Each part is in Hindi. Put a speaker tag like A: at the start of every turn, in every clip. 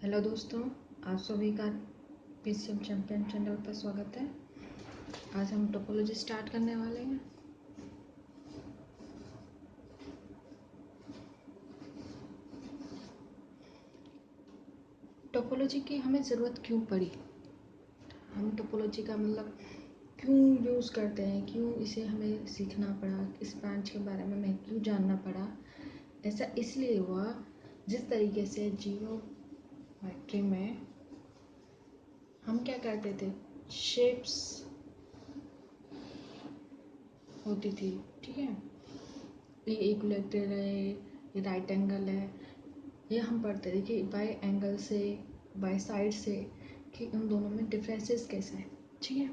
A: हेलो दोस्तों, आप सभी का पीसीएम चैंपियन चैनल पर स्वागत है। आज हम टोपोलॉजी स्टार्ट करने वाले हैं। टोपोलॉजी की हमें ज़रूरत क्यों पड़ी, हम टोपोलॉजी का मतलब क्यों यूज़ करते हैं, क्यों इसे हमें सीखना पड़ा, इस ब्रांच के बारे में हमें क्यों जानना पड़ा। ऐसा इसलिए हुआ, जिस तरीके से जियोमेट्री में हम क्या करते थे, शेप्स होती थी, ठीक है। ये इक्विलेटरल है, ये राइट एंगल है, ये हम पढ़ते थे कि बाय एंगल से, बाय साइड से, कि उन दोनों में डिफरेंसेस कैसे हैं, ठीक है।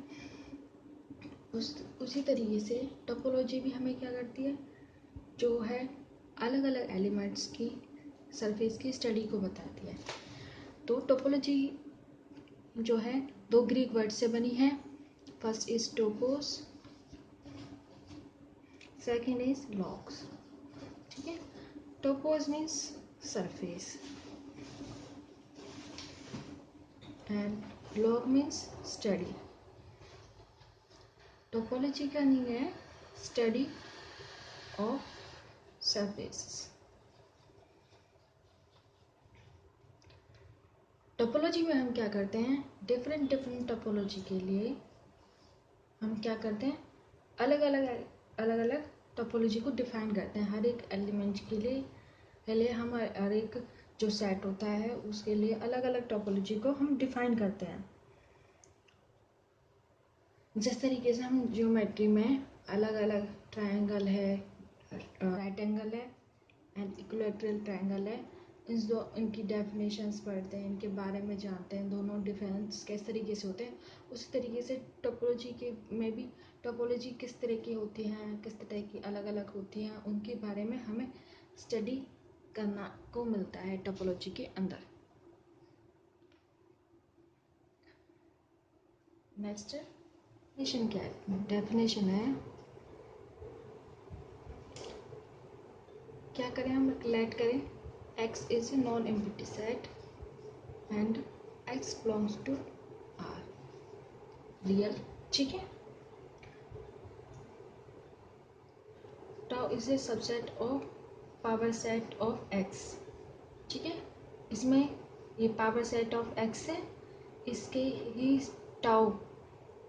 A: उसी तरीके से टोपोलॉजी भी हमें क्या करती है, जो है अलग अलग एलिमेंट्स की सरफेस की स्टडी को बताती है। तो टोपोलॉजी जो है दो ग्रीक वर्ड से बनी है। First is topos, second is logs, ठीक है। Topos means surface and log means study. Topology का मीनिंग है स्टडी ऑफ सरफेसेस। टोपोलॉजी में हम क्या करते हैं, डिफरेंट टोपोलॉजी के लिए हम क्या करते हैं, अलग अलग टोपोलॉजी को डिफाइन करते हैं। हर एक एलिमेंट के लिए पहले हम हर एक जो सेट होता है उसके लिए अलग अलग टोपोलॉजी को हम डिफाइन करते हैं। जिस तरीके से हम जियोमेट्री में अलग अलग ट्रायंगल है, राइट एंगल है एंड इक्विलेटरल ट्रायंगल है, इनकी डेफिनेशंस पढ़ते हैं, इनके बारे में जानते हैं, दोनों डिफरेंस किस तरीके से होते हैं। उसी तरीके से टोपोलॉजी के में भी टोपोलॉजी किस तरह की होती हैं, किस तरह की अलग अलग होती हैं, उनके बारे में हमें स्टडी करना को मिलता है टोपोलॉजी के अंदर। नेक्स्ट डेफिनेशन क्या है, डेफिनेशन है, क्या करें हम, लेट करें X is a non-empty set and X belongs to R real, ठीक है। Tau is a subset of power set of X, ठीक है। इसमें ये पावर सेट ऑफ X है, इसके ही टाउ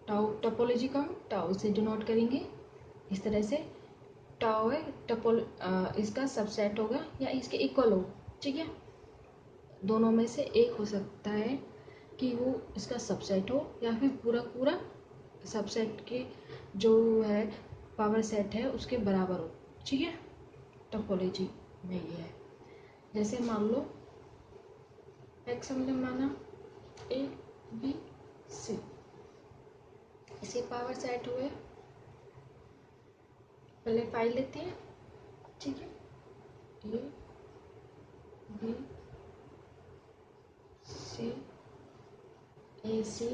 A: टोपोलॉजी को हम टाउ से डिनोट करेंगे। इस तरह से टाउ है इसका सबसेट होगा या इसके इक्वल हो, ठीक है। दोनों में से एक हो सकता है कि वो इसका सबसेट हो या फिर पूरा सबसेट के जो है पावर सेट है उसके बराबर हो, ठीक है। टोपोलॉजी में ये है, जैसे मान लो एक्स हमने माना A B C, इसे पावर सेट हुए, पहले फाइल लेते हैं, ठीक है। A B C A C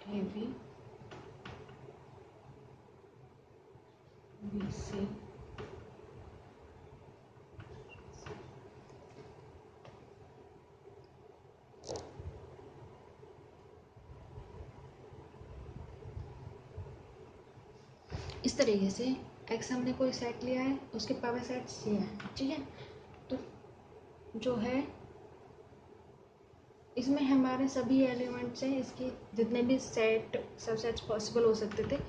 A: A B B C इस तरीके से एक्स हमने कोई सेट लिया है, उसके पावर सेट्स ये हैं, ठीक है। तो जो है इसमें हमारे सभी एलिमेंट्स हैं, इसके जितने भी सबसेट्स पॉसिबल हो सकते थे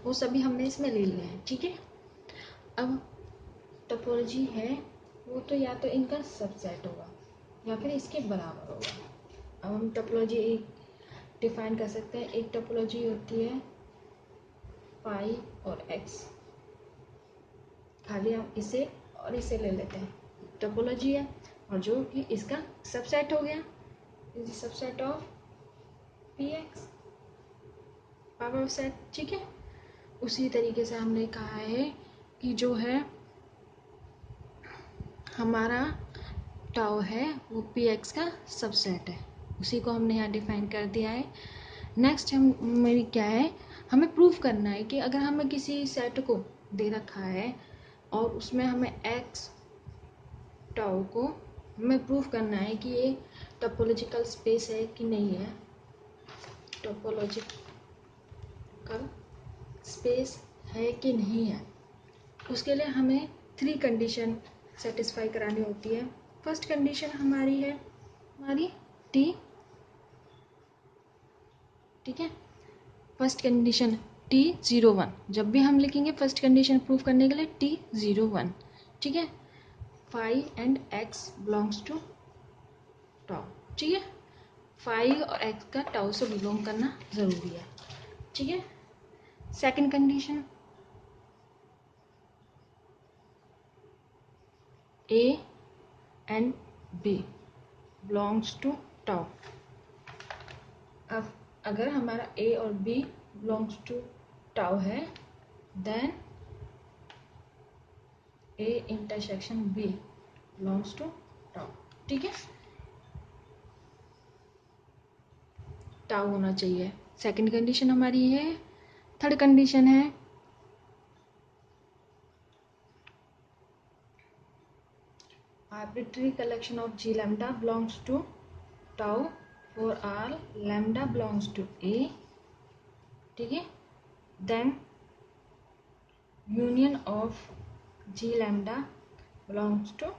A: वो सभी हमने इसमें ले लिए हैं, ठीक है। अब टोपोलॉजी है वो तो या तो इनका सबसेट होगा या फिर इसके बराबर होगा। अब हम टोपोलॉजी एक डिफाइन कर सकते हैं। एक टोपोलॉजी होती है पाई और एक्स, खाली हम इसे और इसे ले लेते हैं, टोपोलॉजी है। और जो कि इसका सबसेट हो गया, is subset of P x power set, ठीक है। उसी तरीके से हमने कहा है कि जो है हमारा टाउ है वो पी एक्स का सबसेट है, उसी को हमने यहाँ डिफाइन कर दिया है। नेक्स्ट मेरी क्या है, हमें प्रूफ करना है कि अगर हमें किसी सेट को दे रखा है और उसमें हमें एक्स टाउ को हमें प्रूफ करना है कि ये टोपोलॉजिकल स्पेस है कि नहीं है, टोपोलॉजिकल स्पेस है कि नहीं है। उसके लिए हमें 3 कंडीशन सेटिस्फाई करानी होती है। फर्स्ट कंडीशन हमारी है हमारी टी, ठीक है। फर्स्ट कंडीशन T01, जब भी हम लिखेंगे फर्स्ट कंडीशन प्रूफ करने के लिए T01, ठीक है। Phi and X belongs to tau, ठीक है। फाई और एक्स का टाउ से बिलोंग करना ज़रूरी है, ठीक है। Second condition A and B belongs to tau. अब अगर हमारा A और B बिलोंग्स टू टाउ है, then A intersection B belongs to tau, ठीक है। टाउ होना चाहिए, सेकंड कंडीशन हमारी है। थर्ड कंडीशन है arbitrary collection of G lambda belongs to tau for all lambda belongs to A, ठीक है। then union of G lambda belongs to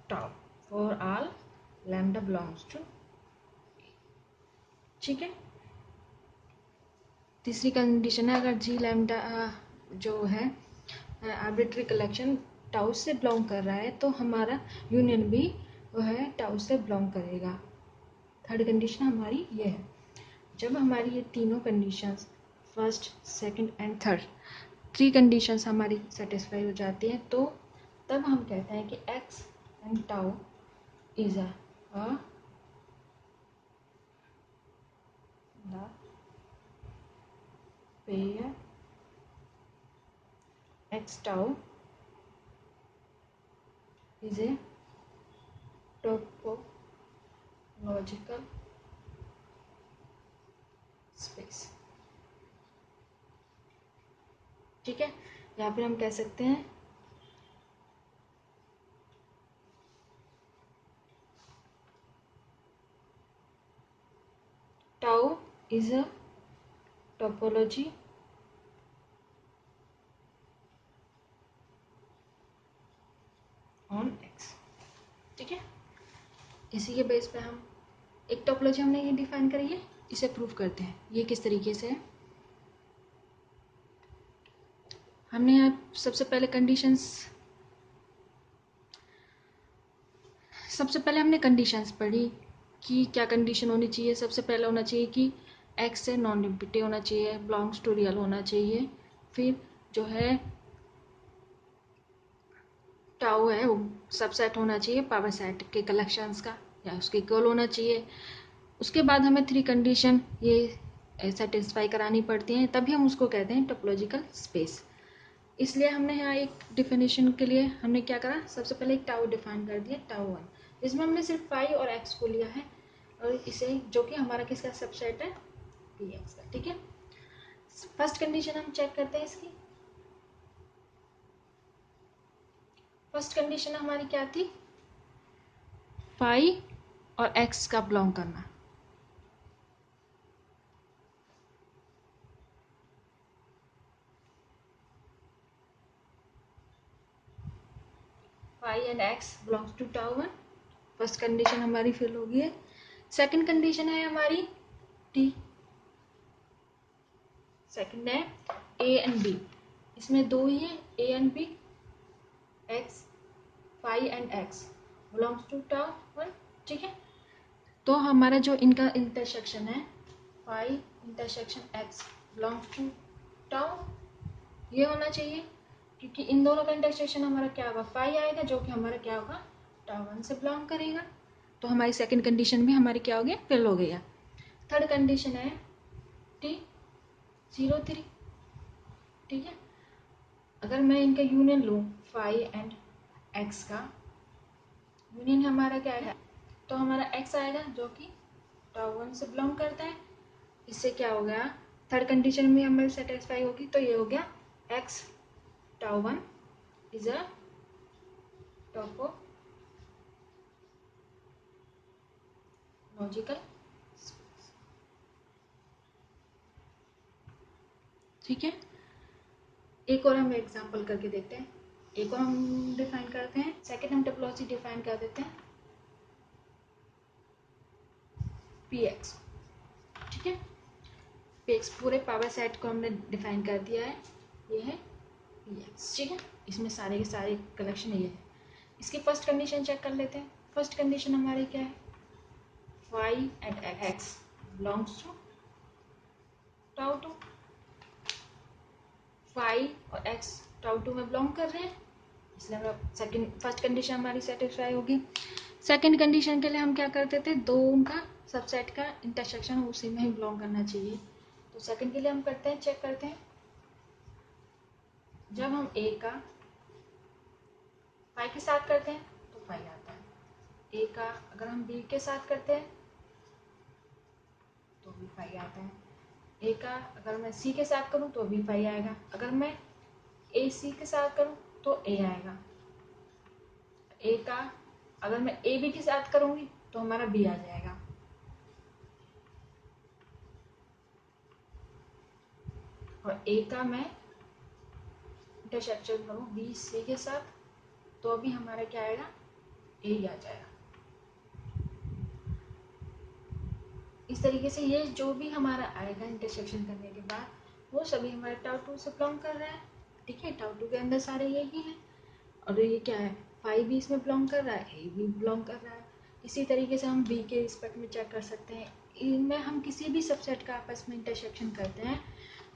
A: tau for all lambda belongs to A, ठीक है। तीसरी कंडीशन है अगर G lambda जो है आर्बिट्री कलेक्शन टाउ से बिलोंग कर रहा है तो हमारा यूनियन भी वो है टाउ से बिलोंग करेगा। थर्ड कंडीशन हमारी ये है। जब हमारी ये तीनों conditions first second and third 3 conditions हमारी सेटिस्फाई हो जाती हैं तो तब हम कहते हैं कि x and tau is a pair x tau is a topological space, ठीक है। यहाँ पर हम कह सकते हैं tau is a topology on x, ठीक है। इसी के बेस पे हम एक टोपोलॉजी हमने ये डिफाइन करी है, इसे प्रूफ करते हैं। ये किस तरीके से है, हमने यहाँ सबसे पहले हमने कंडीशंस पढ़ी कि क्या कंडीशन होनी चाहिए। सबसे पहले होना चाहिए कि एक्स से नॉन रिपीटिव होना चाहिए, बिलोंग्स टू रियल होना चाहिए। फिर जो है टाउ है वो सबसेट होना चाहिए पावर सेट के कलेक्शंस का या उसके इक्वल होना चाहिए। उसके बाद हमें 3 कंडीशन ये सेटिस्फाई करानी पड़ती हैं, तभी हम उसको कहते हैं टोपोलॉजिकल स्पेस। इसलिए हमने यहाँ एक डिफिनेशन के लिए हमने क्या करा, सबसे पहले एक टाउ डिफाइन कर दिया टाउ 1, इसमें हमने सिर्फ फाई और एक्स को लिया है और इसे जो कि हमारा किसका सबसेट है पी एक्स का, ठीक है। फर्स्ट कंडीशन हम चेक करते हैं इसकी। फर्स्ट कंडीशन हमारी क्या थी, फाई और एक्स का बिलोंग करना। Phi and X belongs to tau 1, first condition हमारी फिल होगी है। सेकंड कंडीशन है हमारी टी, सेकंड है ए एंड बी, इसमें 2 ही है A and B, X phi and X belongs to tau 1, ठीक है। तो हमारा जो इनका इंटरसेक्शन है phi intersection X belongs to tau ये होना चाहिए, क्योंकि इन दोनों का इंटरसेक्शन हमारा क्या होगा फाई आएगा जो कि हमारा क्या होगा टाउ 1 से बिलोंग करेगा। तो हमारी सेकंड कंडीशन भी हमारी क्या हो गया फिल हो गई है। थर्ड कंडीशन है T03, ठीक है। अगर मैं इनका यूनियन लूँ फाई एंड एक्स का यूनियन हमारा क्या है तो हमारा एक्स आएगा जो कि टाउ 1 से बिलोंग करता है। इससे क्या हो गया थर्ड कंडीशन भी हमारी सेटिस्फाई होगी, तो ये हो गया x tau 1 is a topological topological, ठीक है। एक और हम एग्जांपल करके देखते हैं, एक और हम डिफाइन करते हैं। सेकंड हम टोपोलॉजी डिफाइन कर देते हैं px, ठीक है। px पूरे पावर सेट को हमने डिफाइन कर दिया है, ये है px, ठीक है। इसमें सारे के सारे कलेक्शन ये है। इसकी फर्स्ट कंडीशन चेक कर लेते हैं। फर्स्ट कंडीशन हमारी क्या है, phi and X belongs to tau two, phi और एक्स टाउ टू में बिलोंग कर रहे हैं, इसलिए हमारा सेकंड फर्स्ट कंडीशन हमारी सेटिस्फाई होगी। सेकंड कंडीशन के लिए हम क्या करते थे, दो उनका सबसेट का इंटरसेक्शन उसी में ही बिलोंग करना चाहिए। तो सेकंड के लिए हम करते हैं, चेक करते हैं, जब हम ए का फाई के साथ करते हैं तो फाई आता है, ए का अगर हम बी के साथ करते हैं तो भी फाई आता है, ए का अगर मैं सी के साथ करूं तो भी फाई आएगा, अगर मैं ए सी के साथ करूं तो ए आएगा, ए का अगर मैं ए बी के साथ करूंगी तो हमारा बी आ जाएगा। और ए का मैं इंटरसेक्शन करूं बी सी के साथ तो भी हमारा क्या आएगा, ए ही आ जाएगा। इस तरीके से ये जो भी हमारा आएगा इंटरसेक्शन करने के बाद वो सभी हमारे टाउ टू से बिलोंग कर रहा है, ठीक है। टाउ टू के अंदर सारे यही हैं और ये क्या है, फाइव भी इसमें बिलोंग कर रहा है, ए भी बिलोंग कर रहा है। इसी तरीके से हम बी के रिस्पेक्ट में चेक कर सकते हैं। इनमें हम किसी भी सबसेट का आपस में इंटरसेक्शन करते हैं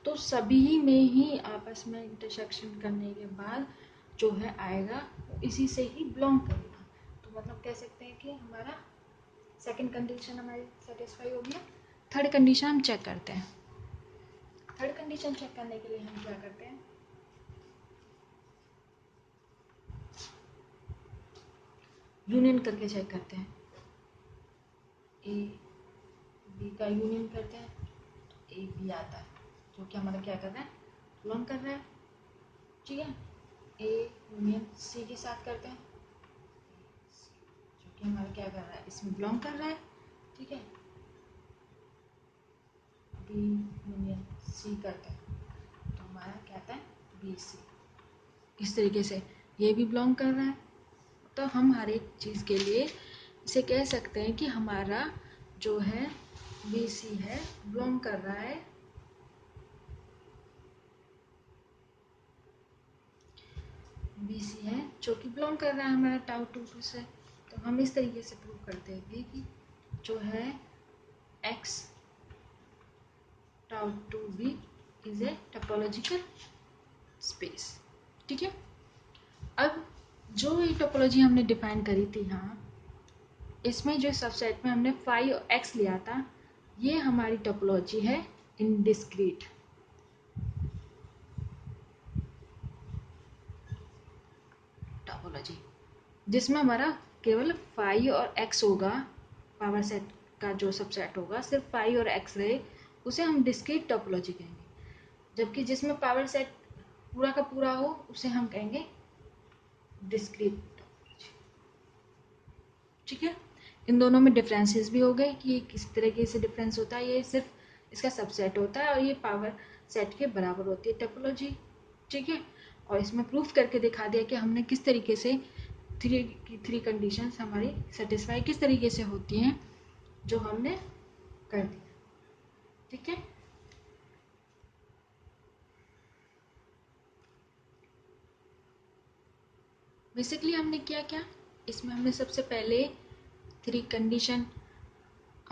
A: तो सभी में ही आपस में इंटरसेक्शन करने के बाद जो है आएगा इसी से ही बिलोंग करेगा। तो मतलब कह सकते हैं कि हमारा सेकंड कंडीशन हमारी सेटिस्फाई हो गया। थर्ड कंडीशन हम चेक करते हैं। थर्ड कंडीशन चेक करने के लिए हम क्या करते हैं, यूनियन करके चेक करते हैं। ए बी का यूनियन करते हैं तो ए बी आता है, जो कि हमारा क्या कर रहा है, बिलोंग कर रहा है, ठीक है। ए यूनियन सी के साथ करते हैं, जो कि हमारा क्या कर रहा है, इसमें बिलोंग कर रहा है, ठीक है। बी यूनियन सी करते हैं तो हमारा क्या आता है, बी सी। इस तरीके से ये भी बिलोंग कर रहा है। तो हम हर एक चीज़ के लिए इसे कह सकते हैं कि हमारा जो है बी सी है बिलोंग कर रहा है बी सी है जो कि बिलोंग कर रहा है हमारा टाउ टू टू से। तो हम इस तरीके से प्रूव करते हैं कि जो है X tau two be is a topological space, ठीक है। अब जो ये टोपोलॉजी हमने डिफाइन करी थी, हाँ, इसमें जो सबसेट में हमने फाई और एक्स लिया था, ये हमारी टोपोलॉजी है इनडिस्क्रीट। टोपोलॉजी जिसमें हमारा केवल फाई और एक्स होगा, पावर सेट का जो सबसेट होगा सिर्फ फाई और एक्स रहे, उसे हम डिस्क्रीट टोपोलॉजी कहेंगे। जबकि जिसमें पावर सेट पूरा का पूरा हो उसे हम कहेंगे डिस्क्रीट टोपोलॉजी, ठीक है। इन दोनों में डिफरेंसेस भी हो गए कि किस तरीके से डिफरेंस होता है। ये सिर्फ इसका सबसेट होता है और ये पावर सेट के बराबर होती है टोपोलॉजी, ठीक है। और इसमें प्रूफ करके दिखा दिया कि हमने किस तरीके से थ्री कंडीशंस हमारी सेटिस्फाई किस तरीके से होती हैं जो हमने कर दिया, ठीक है। बेसिकली हमने क्या क्या, इसमें हमने सबसे पहले थ्री कंडीशन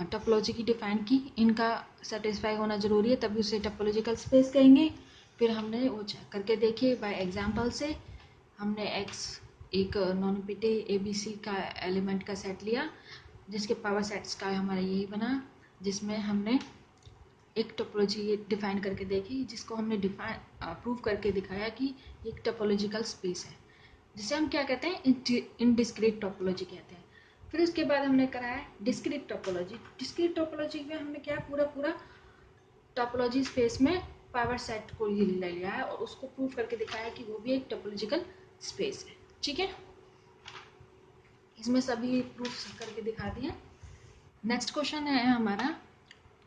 A: टोपोलॉजी की डिफाइन की, इनका सेटिस्फाई होना जरूरी है तभी उसे टोपोलॉजिकल स्पेस कहेंगे। फिर हमने वो चेक करके देखिए बाय एग्जांपल से, हमने एक्स एक नॉन रिपीटेड एबीसी का एलिमेंट का सेट लिया जिसके पावर सेट्स का हमारा यही बना, जिसमें हमने एक टोपोलॉजी डिफाइन करके देखी जिसको हमने डिफाइन प्रूव करके दिखाया कि एक टोपोलॉजिकल स्पेस है, जिसे हम क्या कहते हैं, इनडिस्क्रीट टोपोलॉजी कहते हैं। फिर उसके बाद हमने कराया डिस्क्रीट टोपोलॉजी। डिस्क्रीट टोपोलॉजी में हमने क्या पूरा पूरा टोपोलॉजी स्पेस में पावर सेट को ही ले लिया है और उसको प्रूव करके दिखाया कि वो भी एक टोपोलॉजिकल स्पेस है, ठीक है। इसमें सभी प्रूफ करके दिखा दिए। नेक्स्ट क्वेश्चन है हमारा,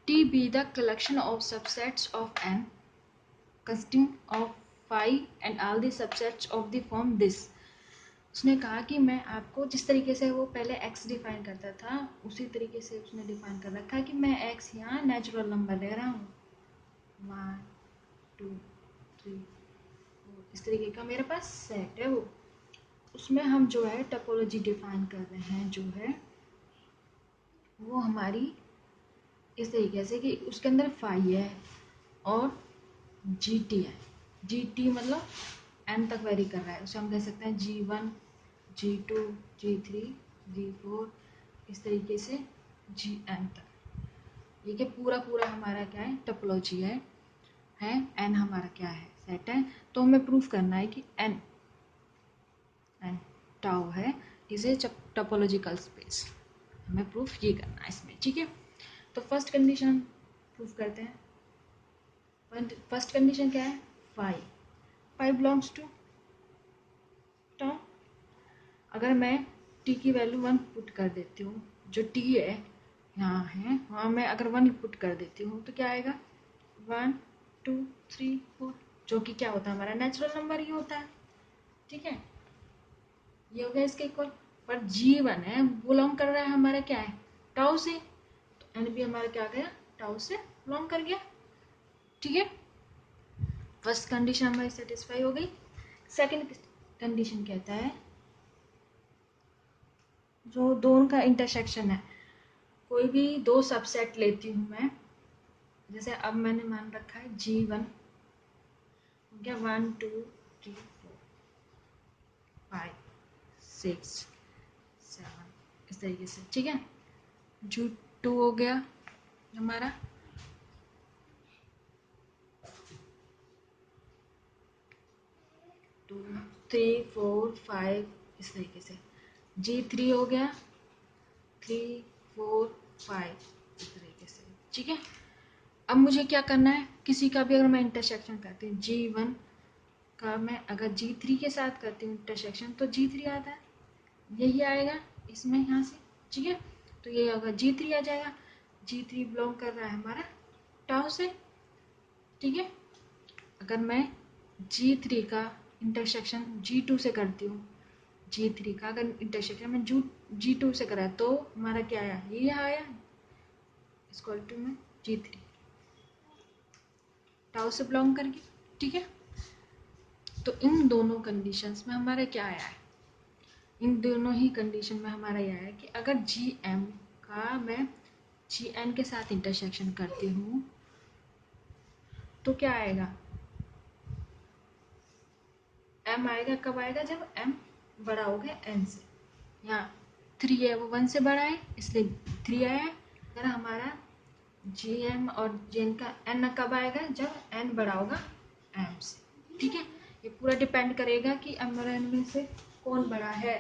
A: T be the collection of subsets of N consisting of five and all the subsets of the form this. उसने कहा कि मैं आपको जिस तरीके से वो पहले x डिफाइन करता था उसी तरीके से उसने डिफाइन कर रखा है कि मैं x यहाँ नेचुरल नंबर ले रहा हूँ, 1 2 3 4, इस तरीके का मेरे पास सेट है। वो उसमें हम जो है टोपोलॉजी डिफाइन कर रहे हैं, जो है वो हमारी इस तरीके से कि उसके अंदर फाई है और जी टी है। जी टी मतलब एन तक वेरी कर रहा है, उसे हम कह सकते हैं G1 G2 G3 G4, इस तरीके से Gn तक। ये कि पूरा पूरा हमारा क्या है, टोपोलॉजी है एन हमारा क्या है, सेट है। तो हमें प्रूफ करना है कि एन टाउ है, इज ए टोपोलॉजिकल स्पेस। हमें प्रूफ ये करना है इसमें, ठीक है। तो फर्स्ट कंडीशन प्रूफ करते हैं। फर्स्ट कंडीशन क्या है, फाइव बिलोंग्स टू टाउ। अगर मैं टी की वैल्यू 1 पुट कर देती हूँ, जो टी है यहाँ है वहाँ मैं अगर 1 पुट कर देती हूँ तो क्या आएगा, 1 2 3 4, जो कि क्या होता है हमारा नेचुरल नंबर ही होता है, ठीक है। ये हो गया इसके इक्वल। पर G1 है बिलोंग कर रहा है हमारा क्या है, टाउ से, तो एन भी हमारा क्या गया, टाउ से बिलोंग कर गया, ठीक है। फर्स्ट कंडीशन हमारी सेटिस्फाई हो गई। सेकंड कंडीशन कहता है जो दोनों का इंटरसेक्शन है, कोई भी दो सबसेट लेती हूँ मैं, जैसे अब मैंने मान रखा है G1 हो गया 1 2 3 4 5 6 7, इस तरीके से, ठीक है। G2 हो गया हमारा 2 3 4 5, इस तरीके से। G3 हो गया 3 4 5, इस तरीके से, ठीक है। अब मुझे क्या करना है, किसी का भी अगर मैं इंटरसेक्शन करती हूँ G1 का, मैं अगर G3 के साथ करती हूँ इंटरसेक्शन तो G3 आता है, यही आएगा इसमें यहाँ से, ठीक है। तो ये अगर G3 आ जाएगा, G3 बिलोंग कर रहा है हमारा टाउ से, ठीक है। अगर मैं G3 का इंटरसेक्शन G2 से करती हूँ, G3 का अगर इंटरसेक्शन में G2 से करा तो हमारा क्या आया, ये आया इक्वल टू में G3 टाउ से बिलोंग करके, ठीक है। तो इन दोनों कंडीशंस में हमारा क्या आया है, इन दोनों ही कंडीशन में हमारा यह है कि अगर Gm का मैं Gn के साथ इंटरसेक्शन करती हूँ तो क्या आएगा, m आएगा, कब आएगा, जब m बड़ा हो गया n से। यहाँ 3 है वो 1 से बड़ा है इसलिए 3 आया है। अगर हमारा Gm और Gn का n कब आएगा, जब n बड़ा होगा m से, ठीक है। ये पूरा डिपेंड करेगा कि m और n में से कौन बड़ा है,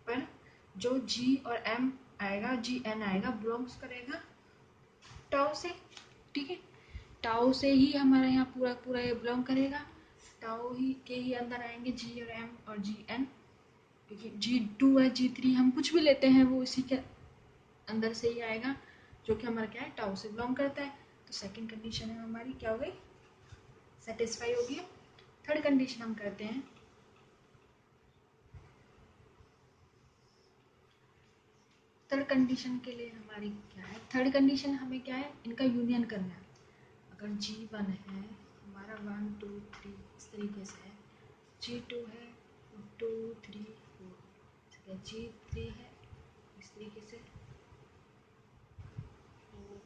A: पर जो G और M आएगा, Gn आएगा, बिलोंग्स करेगा टाउ से, ठीक है। टाउ से ही हमारा यहाँ पूरा पूरा ये बिलोंग करेगा, टाउ ही के ही अंदर आएंगे G और M और Gn, क्योंकि G2 है G3 हम कुछ भी लेते हैं वो इसी के अंदर से ही आएगा, जो कि हमारा क्या है, टाउ से बिलोंग करता है। तो सेकंड कंडीशन है हमारी क्या हो गई, सेटिस्फाई हो गई। थर्ड कंडीशन हम करते हैं, थर्ड कंडीशन के लिए हमारी क्या है, थर्ड कंडीशन हमें क्या है, इनका यूनियन करना है। अगर G1 है हमारा 1 2 3 इस तरीके से है, G2 है 2 3 4, ठीक है, G3 है इस तरीके से 4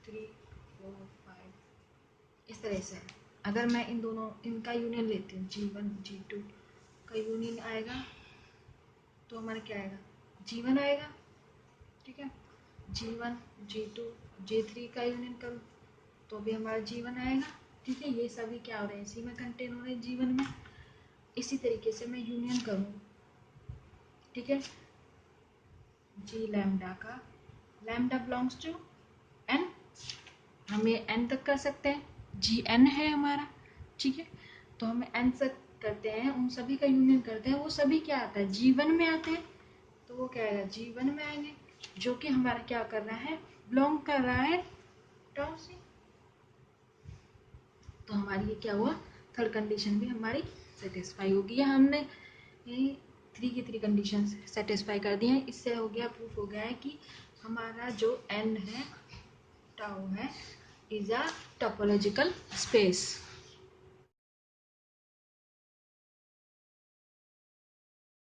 A: 3 4 5, इस तरह से है। अगर मैं इन दोनों इनका यूनियन लेती हूँ G1 G2 का यूनियन आएगा तो हमारा क्या आएगा, G1 आएगा, ठीक है। G1 G2 G3 का यूनियन करूँ तो भी हमारा G1 आएगा, ठीक है। ये सभी क्या हो रहे हैं, इसी में कंटेन हो रहे हैं G1 में। इसी तरीके से मैं यूनियन करूँ, ठीक है, G लैम्डा का, लैम्डा बिलोंग्स टू n, हम ये n तक कर सकते हैं, Gn है हमारा, ठीक है। तो हमें n तक करते हैं, उन सभी का यूनियन करते हैं, वो सभी क्या आता है, जीवन में आते हैं। तो वो क्या आएगा, जीवन में आएंगे, जो कि हमारा क्या कर रहा है, बिलोंग कर रहा है टाउ से। तो हमारी ये क्या हुआ, थर्ड कंडीशन भी हमारी सेटिस्फाई होगी। या हमने ये 3 की 3 कंडीशन सेटिस्फाई कर दी हैं। इससे हो गया, प्रूफ हो गया है कि हमारा जो एन है, टाउ है, इज अ टोपोलॉजिकल स्पेस।